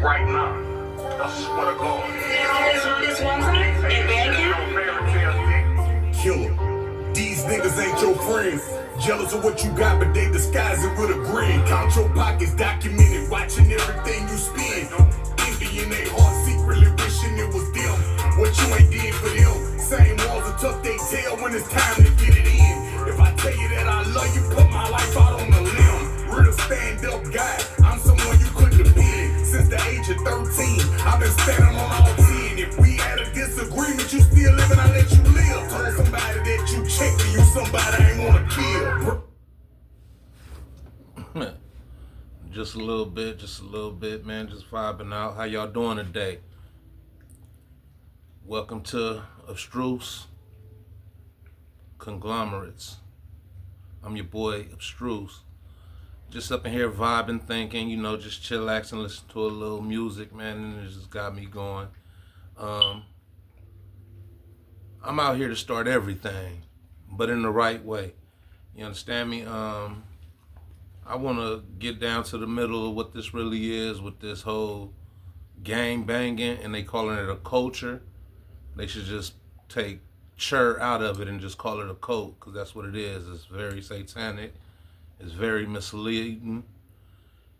right now. I swear to God. This one time in Bandcamp? Killer. These niggas ain't your friends. Jealous of what you got, but they disguise it with a grin. Count your pockets, documented, watching everything you spend. Envy in their heart, secretly wishing it was them. What you ain't did for them. Same walls are tough, they tell when it's time to get it in. If I tell you that I love you, put my life out on the limb. Real stand-up guy, I'm someone you couldn't have been. Since the age of 13, I've been standing on all 10. If we had a disagreement, you still living, I let you live. Told somebody that you checked for you, somebody I ain't wanna kill. Just a little bit, man. Just vibing out. How y'all doing today? Welcome to Abstruse Conglomerates. I'm your boy, Abstruse. Just up in here vibing, thinking, just chillaxing, listen to a little music, man, and it just got me going. I'm out here to start everything, but in the right way. You understand me? I want to get down to the middle of what this really is with this whole gang banging, and they calling it a culture. They should just take "chur" out of it and just call it a cult, because that's what it is. It's very satanic. It's very misleading,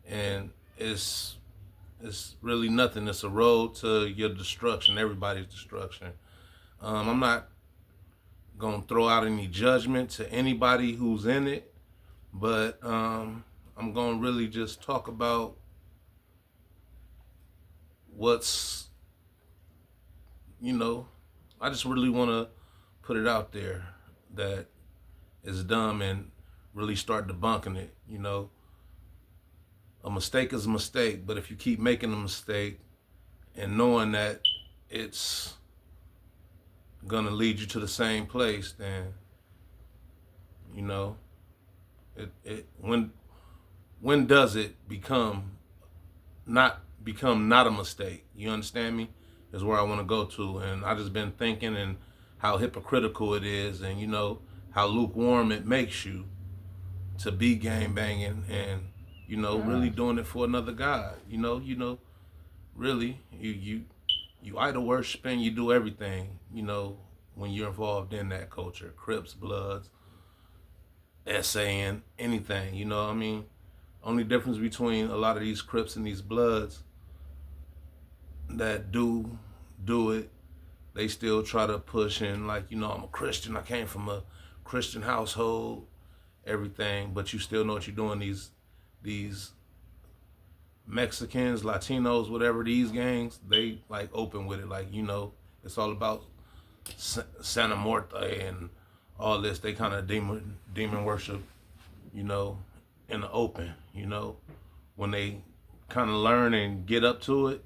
and it's really nothing. It's a road to your destruction, everybody's destruction. I'm not gonna throw out any judgment to anybody who's in it, but I'm gonna really just talk about what's, I just really want to put it out there that it's dumb and really start debunking it. A mistake is a mistake, but if you keep making a mistake and knowing that it's gonna lead you to the same place, then when does it become not a mistake? You understand me? Is where I want to go to. And I just been thinking and how hypocritical it is, and how lukewarm it makes you to be gang banging and really doing it for another God. Really you idol worshiping, you do everything, when you're involved in that culture. Crips, Bloods, essaying, anything, what I mean? Only difference between a lot of these Crips and these Bloods that do it, they still try to push in like, I'm a Christian, I came from a Christian household, everything, but you still know what you're doing. These Mexicans, Latinos, whatever, these gangs, they like open with it, like, it's all about Santa Muerte and all this. They kind of demon worship, in the open, when they kind of learn and get up to it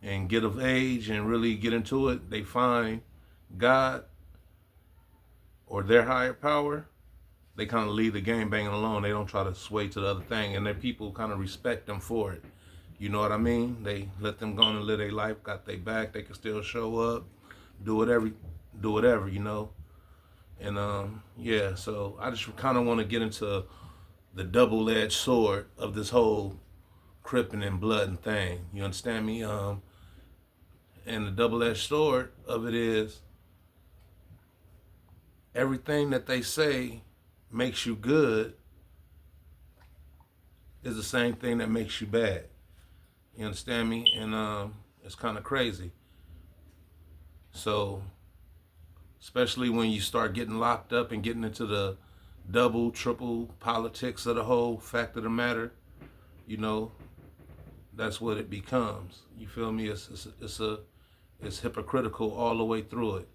and get of age and really get into it, they find God or their higher power. They kind of leave the gang banging alone. They don't try to sway to the other thing, and their people kind of respect them for it. You know what I mean? They let them go and live their life, got their back. They can still show up, do whatever, And yeah, so I just kind of want to get into the double-edged sword of this whole Crippin' and Bloodin' thing. You understand me? And the double-edged sword of it is everything that they say makes you good is the same thing that makes you bad. You understand me? And it's kind of crazy. So, especially when you start getting locked up and getting into the double, triple politics of the whole fact of the matter, that's what it becomes. You feel me? It's hypocritical all the way through it.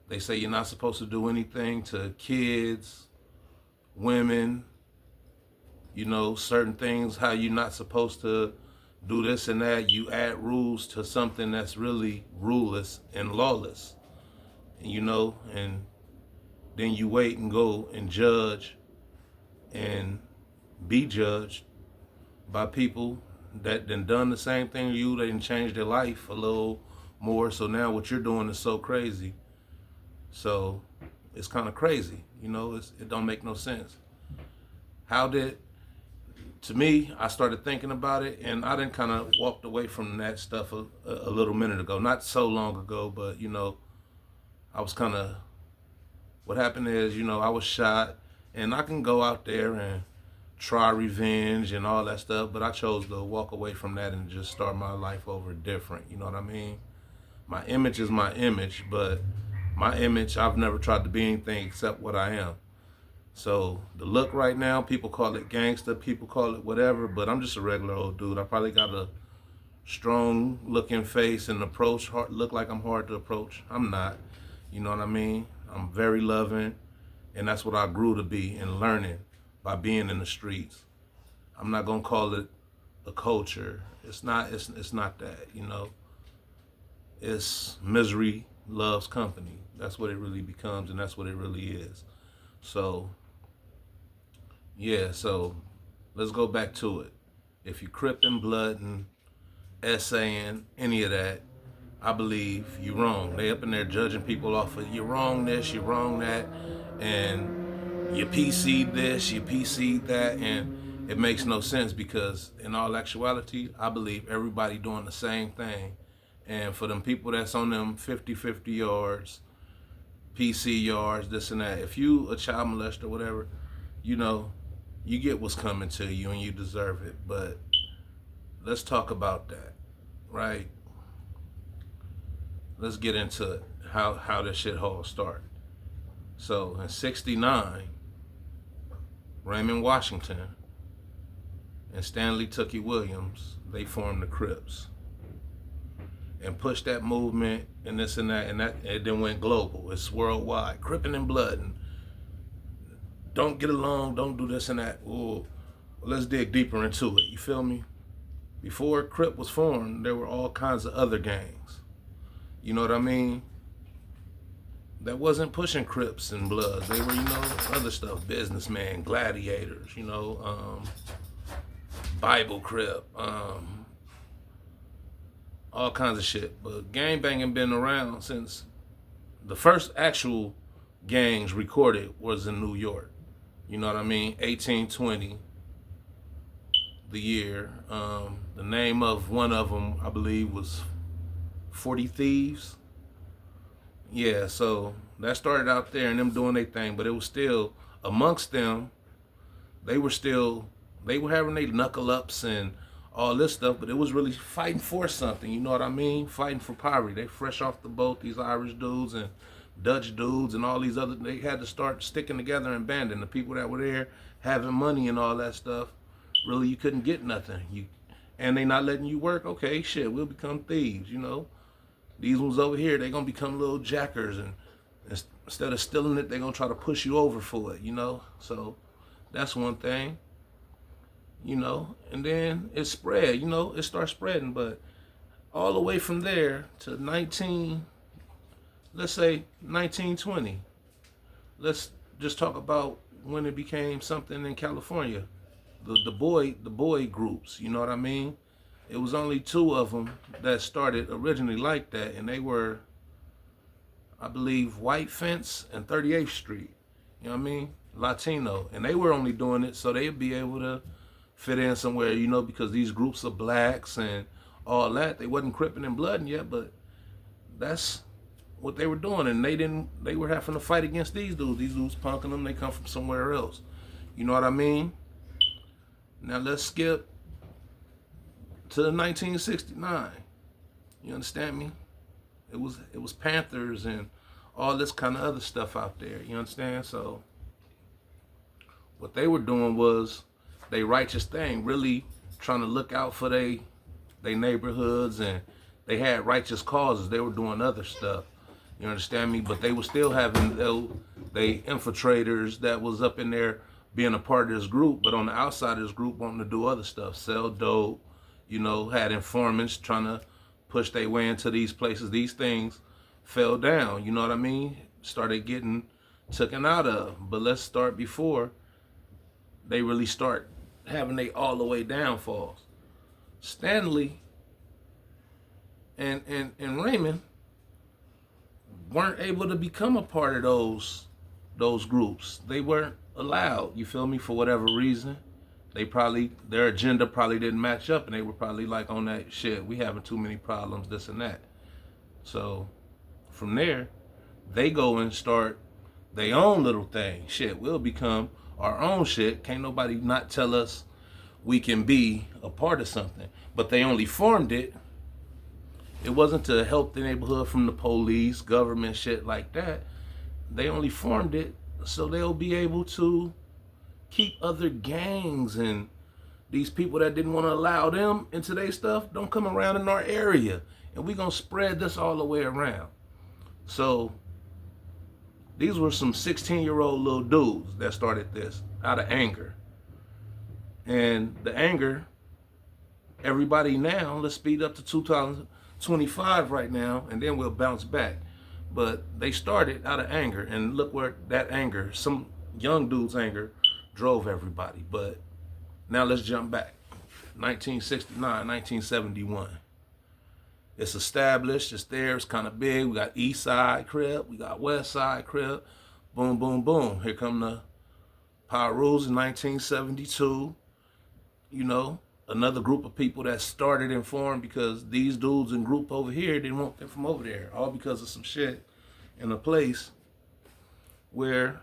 They say you're not supposed to do anything to kids, women, certain things, how you're not supposed to do this and that. You add rules to something that's really ruleless and lawless, and then you wait and go and judge and be judged by people that done the same thing to you. They done changed their life a little more. So now what you're doing is so crazy. So it's kind of crazy. It don't make no sense. How did to me, I started thinking about it, and I done kind of walked away from that stuff a little minute ago. Not so long ago, but, you know, I was kind of, what happened is, you know, I was shot, and I can go out there and try revenge and all that stuff, but I chose to walk away from that and just start my life over different. You know what I mean? My image is my image, but my image, I've never tried to be anything except what I am. So the look right now, people call it gangster, people call it whatever, but I'm just a regular old dude. I probably got a strong looking face and approach, look like I'm hard to approach. I'm not, you know what I mean? I'm very loving, and that's what I grew to be and learning by being in the streets. I'm not gonna call it a culture. It's not that, you know. It's misery loves company. That's what it really becomes, and that's what it really is. So, yeah, so let's go back to it. If you crippin', bloodin', essaying, any of that, I believe you're wrong. They up in there judging people off of you're wrong this, you're wrong that, and you PC'd this, you PC'd that, and it makes no sense because in all actuality, I believe everybody doing the same thing. And for them people that's on them 50-50 yards, PC yards, this and that, if you a child molester or whatever, you know, you get what's coming to you and you deserve it. But let's talk about that, right? Let's get into how this shit all started. So in '69, Raymond Washington and Stanley Tookie Williams, they formed the Crips and pushed that movement and this and that, it then went global. It's worldwide. Crippin' and bloodin'. Don't get along, don't do this and that. Ooh, well, let's dig deeper into it, you feel me? Before Crip was formed, there were all kinds of other gangs. You know what I mean? That wasn't pushing Crips and Bloods. They were, you know, other stuff, businessmen, gladiators, you know, Bible Crip, all kinds of shit. But gangbanging been around since the first actual gangs recorded was in New York. You know what I mean? 1820, the year. The name of one of them, I believe, was 40 Thieves. Yeah, so that started out there and them doing their thing, but it was still, amongst them, they were having their knuckle ups and all this stuff, but it was really fighting for something, you know what I mean? Fighting for poverty. They fresh off the boat, these Irish dudes and Dutch dudes and all these other, they had to start sticking together and banding. The people that were there having money and all that stuff, really you couldn't get nothing. And they not letting you work, okay, shit, we'll become thieves, you know? These ones over here, they gonna become little jackers, and instead of stealing it, they gonna try to push you over for it, you know? So that's one thing, you know? And then it spread, you know? It started spreading, but all the way from there to let's say 1920. Let's just talk about when it became something in California. The boy groups, you know what I mean? It was only two of them that started originally like that, and they were, I believe, White Fence and 38th Street. You know what I mean? Latino. And they were only doing it so they'd be able to fit in somewhere, you know, because these groups of blacks and all that, they wasn't crippin' and blooding yet, but that's what they were doing. And they were having to fight against these dudes. These dudes punking them, they come from somewhere else. You know what I mean? Now let's skip to 1969. You understand me? It was Panthers and all this kind of other stuff out there. You understand? So what they were doing was they righteous thing, really trying to look out for they neighborhoods, and they had righteous causes. They were doing other stuff. You understand me? But they were still having they infiltrators that was up in there being a part of this group, but on the outside of this group wanting to do other stuff, sell dope, you know, had informants trying to push their way into these places. These things fell down, you know what I mean? Started getting taken out of. But let's start before they really start having they all the way downfalls. Stanley and Raymond weren't able to become a part of those groups. They weren't allowed, you feel me, for whatever reason. their agenda probably didn't match up, and they were probably like on that shit. We having too many problems, this and that. So from there, they go and start their own little thing. Shit, we'll become our own shit. Can't nobody not tell us we can be a part of something. But they only formed it. It wasn't to help the neighborhood from the police, government, shit like that. They only formed it so they'll be able to keep other gangs and these people that didn't want to allow them into their stuff don't come around in our area. And we're going to spread this all the way around. So these were some 16-year-old little dudes that started this out of anger. And the anger, everybody now, let's speed up to 2025 right now, and then we'll bounce back. But they started out of anger, and look where that anger, some young dude's anger, drove everybody. But now let's jump back. 1969, 1971. It's established, it's there, it's kind of big. We got East Side Crip, we got West Side Crip. Boom, boom, boom. Here come the Power Rules in 1972. You know, another group of people that started and formed because these dudes in group over here didn't want them from over there. All because of some shit in a place where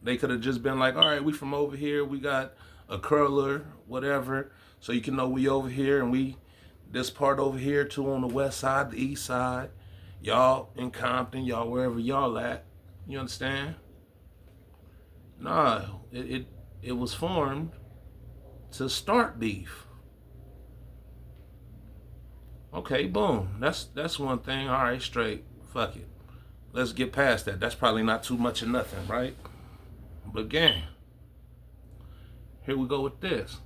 they could have just been like, all right, we from over here. We got a curler, whatever. So you can know we over here and we this part over here too on the west side, the east side. Y'all in Compton, y'all wherever y'all at. You understand? Nah, it was formed to start beef. Okay, boom. That's one thing. All right, straight. Fuck it. Let's get past that. That's probably not too much of nothing, right? But gang, here we go with this.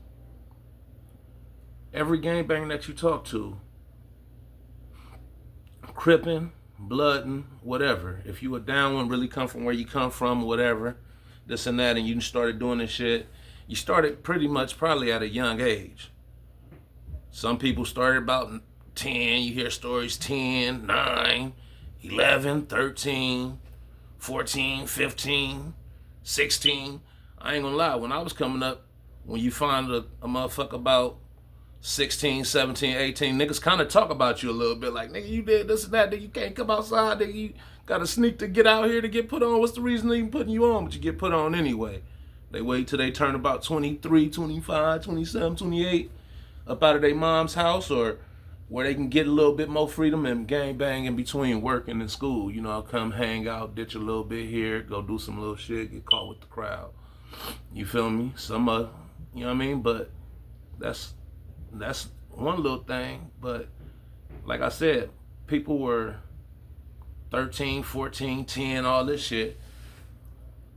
Every gangbang that you talk to, crippin', bloodin', whatever. If you were down one, really come from where you come from, whatever, this and that, and you started doing this shit, you started pretty much probably at a young age. Some people started about 10, you hear stories 10, 9, 11, 13, 14, 15, 16. I ain't gonna lie, when I was coming up, when you find a motherfucker about 16, 17, 18, niggas kind of talk about you a little bit like, nigga, you did this and that, nigga, you can't come outside, nigga, you gotta sneak to get out here to get put on. What's the reason they even putting you on? But you get put on anyway. They wait till they turn about 23, 25, 27, 28, up out of their mom's house or where they can get a little bit more freedom and gang bang in between working and school. You know, I'll come hang out, ditch a little bit here, go do some little shit, get caught with the crowd. You feel me? Some you know what I mean? But that's one little thing. But like I said, people were 13, 14, 10, all this shit.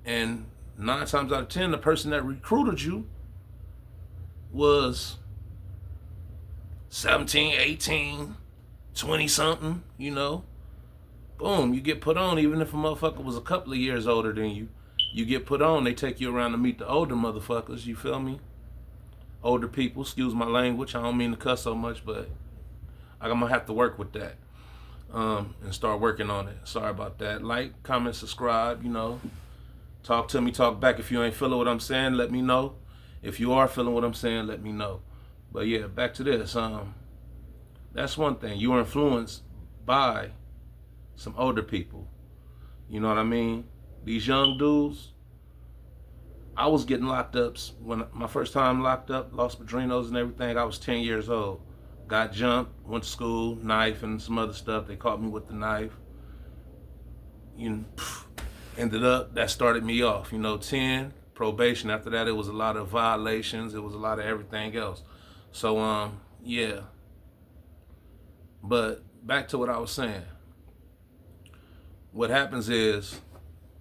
And 9 times out of 10, the person that recruited you was 17, 18, 20 something, you know. Boom, you get put on. Even if a motherfucker was a couple of years older than you, you get put on. They take you around to meet the older motherfuckers, you feel me? Older people, excuse my language. I don't mean to cuss so much, but I'm gonna have to work with that and start working on it. Sorry about that. Like, comment, subscribe, you know. Talk to me, talk back. If you ain't feeling what I'm saying, let me know. If you are feeling what I'm saying, let me know. But yeah, back to this. That's one thing. You were influenced by some older people. You know what I mean? These young dudes, I was getting locked up when my first time locked up, Los Padrinos and everything. I was 10 years old. Got jumped, went to school, knife and some other stuff. They caught me with the knife. You know, ended up, that started me off. You know, 10, probation. After that, it was a lot of violations. It was a lot of everything else. So, yeah. But back to what I was saying. What happens is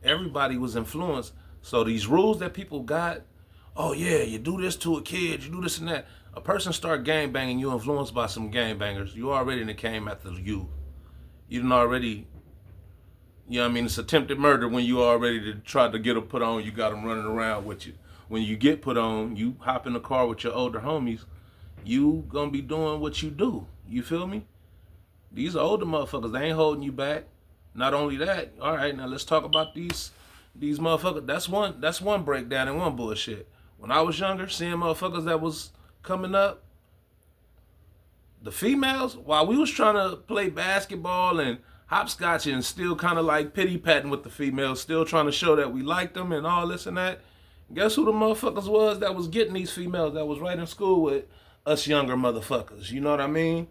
everybody was influenced. So these rules that people got, oh yeah, you do this to a kid, you do this and that. A person start gangbanging, you influenced by some gangbangers. You already came after you. You done already, you know what I mean? It's attempted murder when you already to try to get them put on, you got them running around with you. When you get put on, you hop in the car with your older homies, you gonna be doing what you do. You feel me? These are older motherfuckers, they ain't holding you back. Not only that, all right, now let's talk about these motherfuckers. That's one breakdown and one bullshit. When I was younger, seeing motherfuckers that was coming up, the females, while we was trying to play basketball and hopscotch and still kind of like pity-patting with the females, still trying to show that we liked them and all this and that, guess who the motherfuckers was that was getting these females that was right in school with us younger motherfuckers? You know what I mean?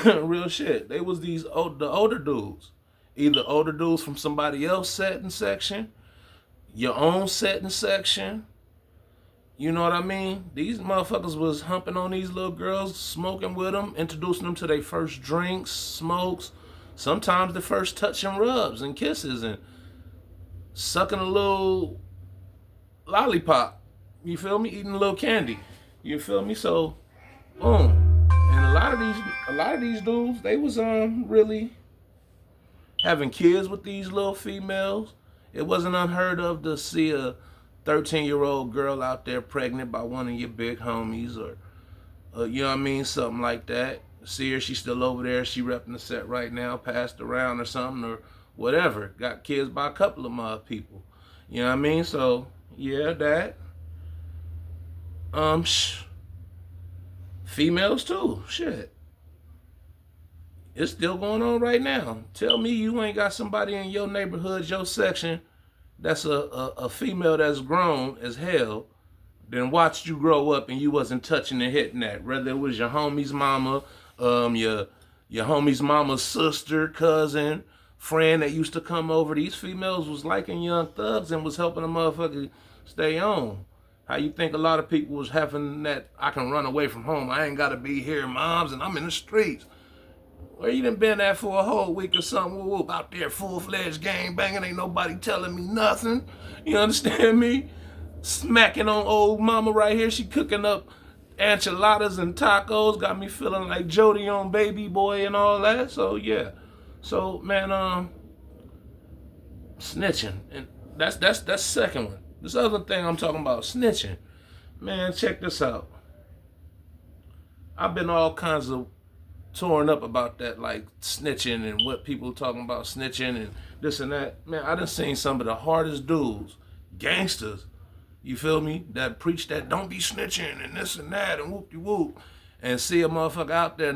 Real shit. They was the older dudes. Either older dudes from somebody else setting section, your own setting section. You know what I mean? These motherfuckers was humping on these little girls, smoking with them, introducing them to their first drinks, smokes, sometimes the first touch and rubs and kisses, and sucking a little lollipop. You feel me? Eating a little candy. You feel me? So, boom. And a lot of these dudes, they was really having kids with these little females. It wasn't unheard of to see a 13-year-old girl out there pregnant by one of your big homies, or you know what I mean, something like that. See her, she's still over there, she repping the set right now, passed around or something, or whatever. Got kids by a couple of people. You know what I mean? So, yeah, that. Females too, shit. It's still going on right now. Tell me you ain't got somebody in your neighborhood, your section, that's a female that's grown as hell, then watched you grow up and you wasn't touching and hitting that. Whether it was your homie's mama, your homie's mama's sister, cousin, friend that used to come over. These females was liking Young Thugs and was helping a motherfucker stay on. How you think a lot of people was having that, I can run away from home, I ain't gotta be here, moms, and I'm in the streets. Where you done been at for a whole week or something, whoop, out there full-fledged gang banging, ain't nobody telling me nothing. You understand me? Smacking on old mama right here, she cooking up enchiladas and tacos, got me feeling like Jody on Baby Boy and all that. So yeah. So man, snitching. And that's second one. This other thing I'm talking about, snitching. Man, check this out. I've been all kinds of torn up about that, like snitching and what people talking about snitching and this and that. Man, I done seen some of the hardest dudes, gangsters, you feel me, that preach that don't be snitching and this and that and whoop-de-whoop, and see a motherfucker out there,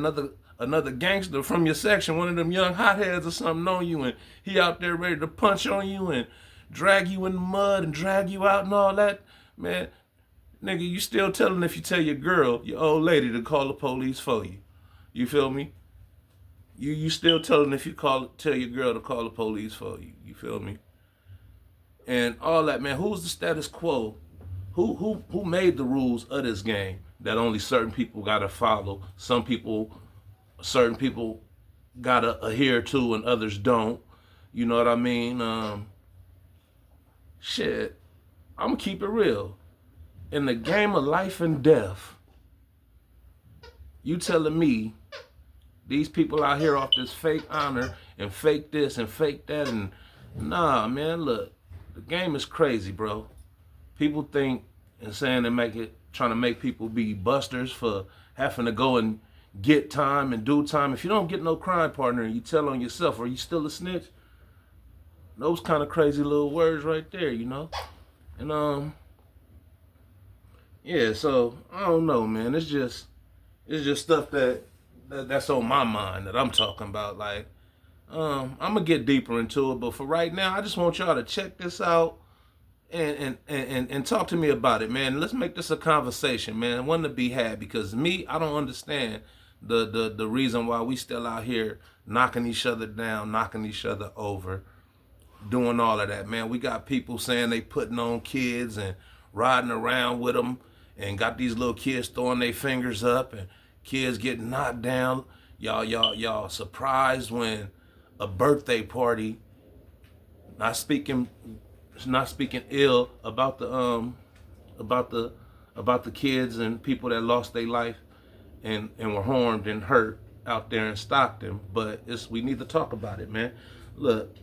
another gangster from your section, one of them young hotheads or something on you, and he out there ready to punch on you and drag you in the mud and drag you out and all that. Man, nigga, you still telling if you tell your girl, your old lady, to call the police for you. You feel me? You still telling if you tell your girl to call the police for you. You feel me? And all that, man. Who's the status quo? Who made the rules of this game that only certain people gotta follow? Certain people gotta adhere to, and others don't. You know what I mean? Shit. I'm gonna keep it real. In the game of life and death, you telling me these people out here off this fake honor and fake this and fake that, and nah, man, look, the game is crazy, bro. People think and saying trying to make people be busters for having to go and get time and do time. If you don't get no crime partner and you tell on yourself, are you still a snitch? Those kind of crazy little words right there, you know? And yeah, so I don't know, man. It's just stuff that's on my mind that I'm talking about. Like, I'm gonna get deeper into it, but for right now, I just want y'all to check this out and talk to me about it, man. Let's make this a conversation, man. One to be had, because me, I don't understand the reason why we still out here knocking each other down, knocking each other over, doing all of that, man. We got people saying they putting on kids and riding around with them, and got these little kids throwing their fingers up, and kids getting knocked down. Y'all surprised when a birthday party, not speaking ill about the kids and people that lost their life and were harmed and hurt out there in Stockton, but we need to talk about it, man. Look,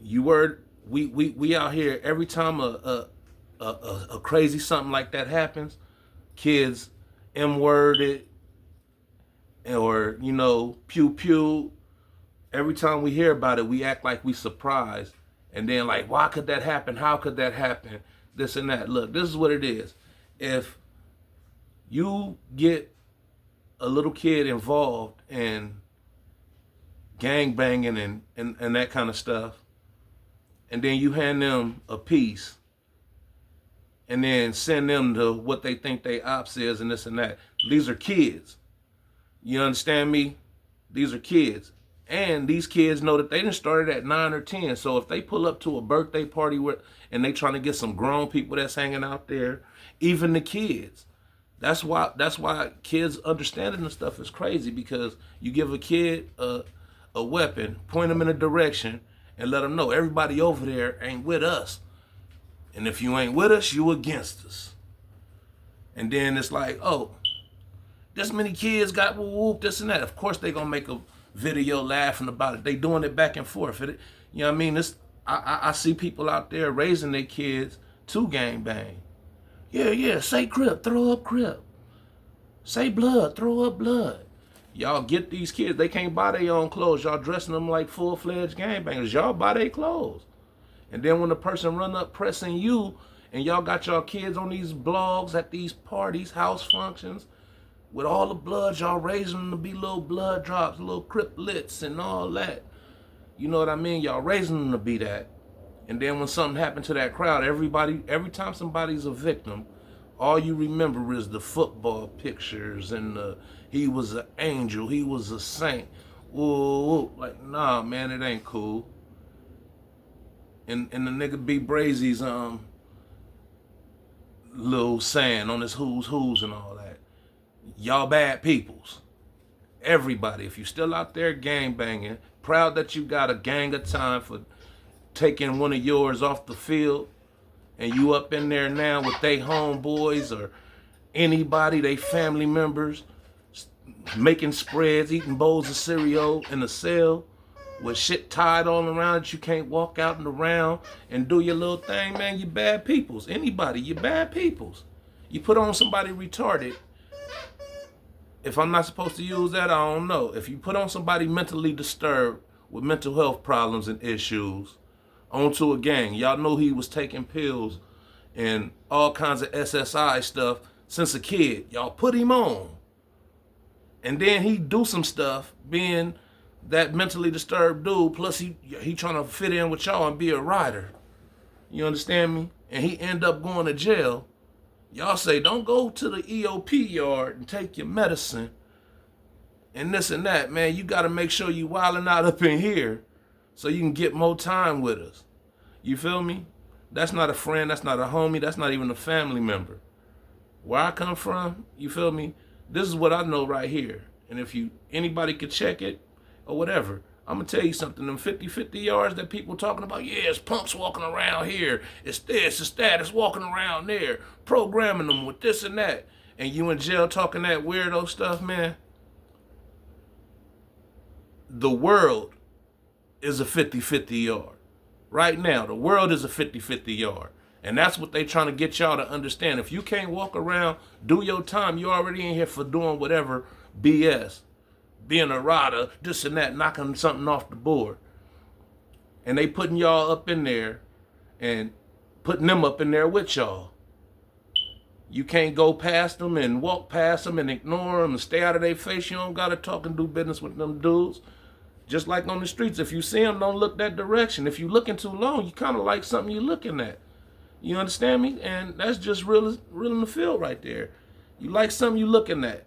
we out here every time a crazy something like that happens, kids M-worded, or, you know, pew pew. Every time we hear about it, we act like we surprised And then like, why could that happen? How could that happen? This and that. Look, this is what it is. If you get a little kid involved in gang banging and that kind of stuff, and then you hand them a piece and then send them to what they think they ops is and this and that. These are kids. You understand me? These are kids. And these kids know that they didn't start at 9 or 10. So if they pull up to a birthday party and they trying to get some grown people that's hanging out there, even the kids. That's why kids understanding this stuff is crazy, because you give a kid a weapon, point them in a direction, and let them know everybody over there ain't with us. And if you ain't with us, you against us. And then it's like, oh, this many kids got whoop, this and that. Of course they gonna make a video laughing about it. They doing it back and forth. You know what I mean? I see people out there raising their kids to gang bang. Yeah, say Crip, throw up Crip. Say blood, throw up blood. Y'all get these kids, they can't buy their own clothes. Y'all dressing them like full-fledged gangbangers. Y'all buy their clothes. And then when the person run up pressing you, and y'all got y'all kids on these blogs at these parties, house functions, with all the blood, y'all raising them to be little blood drops, little Criplets and all that. You know what I mean? Y'all raising them to be that. And then when something happened to that crowd, every time somebody's a victim, all you remember is the football pictures and he was an angel, he was a saint. Whoa. Like, nah, man, it ain't cool. And the nigga B Brazy's little saying on his who's and all that. Y'all bad peoples. Everybody, if you still out there gang banging, proud that you got a gang of time for taking one of yours off the field, and you up in there now with they homeboys or anybody, they family members, making spreads, eating bowls of cereal in a cell with shit tied all around that you can't walk out and around and do your little thing, man, you bad peoples. Anybody, you bad peoples. You put on somebody retarded. If I'm not supposed to use that, I don't know. If you put on somebody mentally disturbed with mental health problems and issues onto a gang, y'all know he was taking pills and all kinds of SSI stuff since a kid. Y'all put him on. And then he do some stuff being that mentally disturbed dude, plus he trying to fit in with y'all and be a rider. You understand me? And he end up going to jail. Y'all say, don't go to the EOP yard and take your medicine and this and that. Man, you got to make sure you wilding out up in here so you can get more time with us. You feel me? That's not a friend. That's not a homie. That's not even a family member. Where I come from, you feel me? This is what I know right here. And if anybody could check it or whatever, I'm going to tell you something. Them 50-50 yards that people talking about, yeah, it's punks walking around here. It's this, it's that, it's walking around there. Programming them with this and that. And you in jail talking that weirdo stuff, man. The world is a 50-50 yard. Right now, the world is a 50-50 yard. And that's what they trying to get y'all to understand. If you can't walk around, do your time, you already in here for doing whatever BS. Being a rider, this and that, knocking something off the board. And they putting y'all up in there and putting them up in there with y'all. You can't go past them and walk past them and ignore them and stay out of their face. You don't got to talk and do business with them dudes. Just like on the streets, if you see them, don't look that direction. If you looking too long, you kind of like something you're looking at. You understand me? And that's just real in the field right there. You like something you looking at.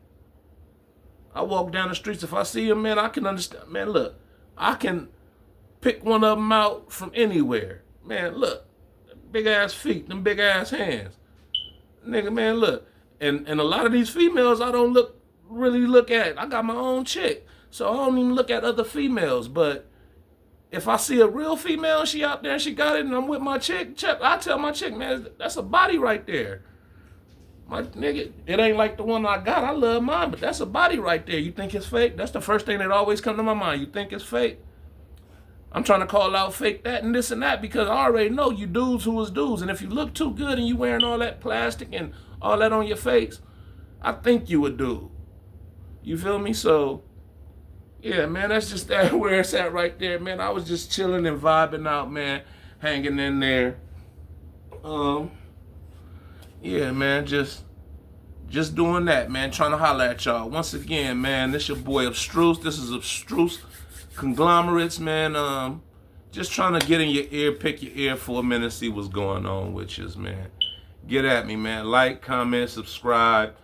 I walk down the streets. If I see them, man, I can understand. Man, look, I can pick one of them out from anywhere. Man, look, big ass feet, them big ass hands. Nigga, man, look. And a lot of these females I don't really look at. I got my own chick. So I don't even look at other females. But if I see a real female, she out there and she got it and I'm with my chick, I tell my chick, man, that's a body right there. My nigga, it ain't like the one I got. I love mine, but that's a body right there. You think it's fake? That's the first thing that always come to my mind. You think it's fake? I'm trying to call out fake that and this and that because I already know you dudes who is dudes. And if you look too good and you wearing all that plastic and all that on your face, I think you a dude. You feel me? So, yeah, man, that's just that where it's at right there, man. I was just chilling and vibing out, man. hanging in there. Yeah, man, just doing that, man. Trying to holler at y'all. Once again, man, this your boy Abstruse. This is Abstruse Conglomerates, man. Just trying to get in your ear, pick your ear for a minute, see what's going on with you, man. Get at me, man. Like, comment, subscribe.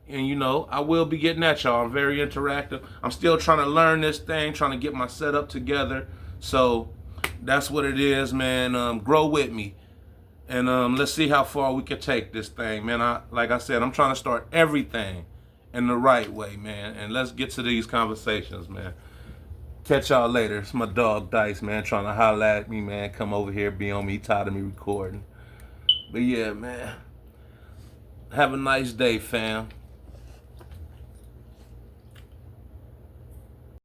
And, you know, I will be getting at y'all. I'm very interactive. I'm still trying to learn this thing, trying to get my setup together. So that's what it is, man. Grow with me. And let's see how far we can take this thing, man. Like I said, I'm trying to start everything in the right way, man. And let's get to these conversations, man. Catch y'all later. It's my dog Dice, man, trying to holler at me, man. Come over here, be on me. Tired of me recording. But yeah, man. Have a nice day, fam.